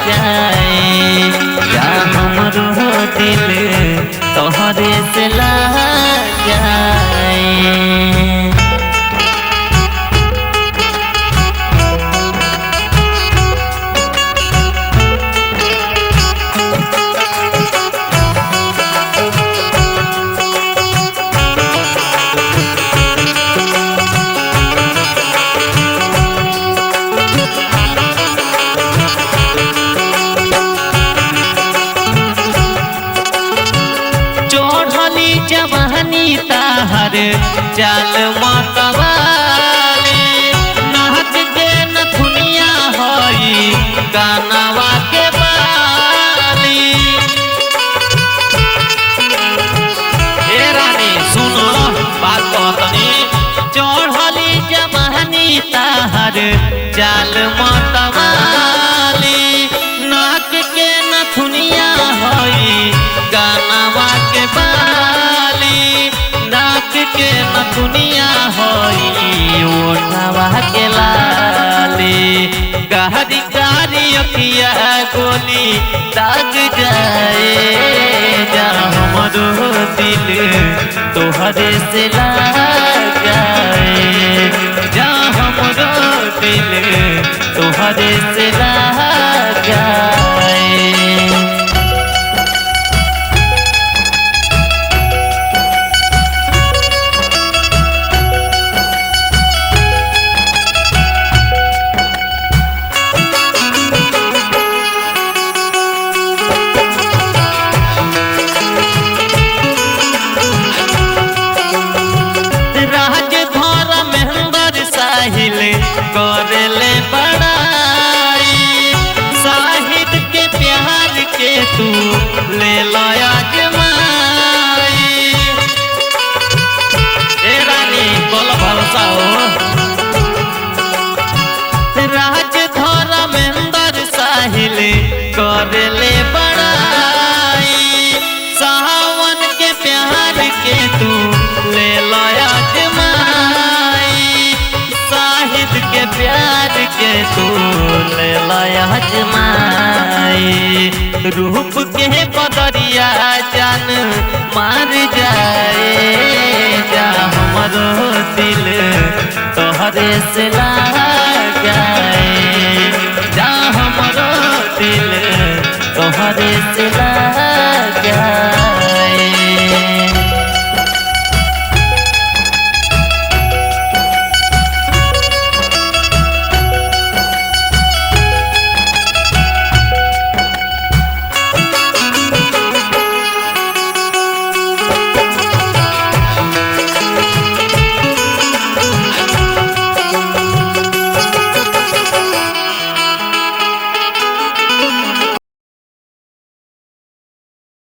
जाए जा हमरो दिल तोहरे से लग जाए। जवानी ताहर चाल मतवाली नाच के नथुनिया हई गानवा के बाली। हे रानी सुनो बात कहतनी चढ़ली जवानी ताहर चाल मतवाली नाच के नथुनिया हई गानवा के बाली नाक के नथुनिया होई ओठवा के लाली गहरी कारी अखिया गोली दाग जाए जा हमरो दिल तोहरे से लग जाए जा हमरो दिल तोहरे से लग जाए। करेले बड़ाई साहिद के प्यार के तू ले लया जमाई। ए रानी बोल भरोसा हो राज धर्मेंद्र साहिल करेले बड़ाई सावन के प्यार के तू ले लया जमाई साहिद के प्यार के तू ले लया जमाई। रूप के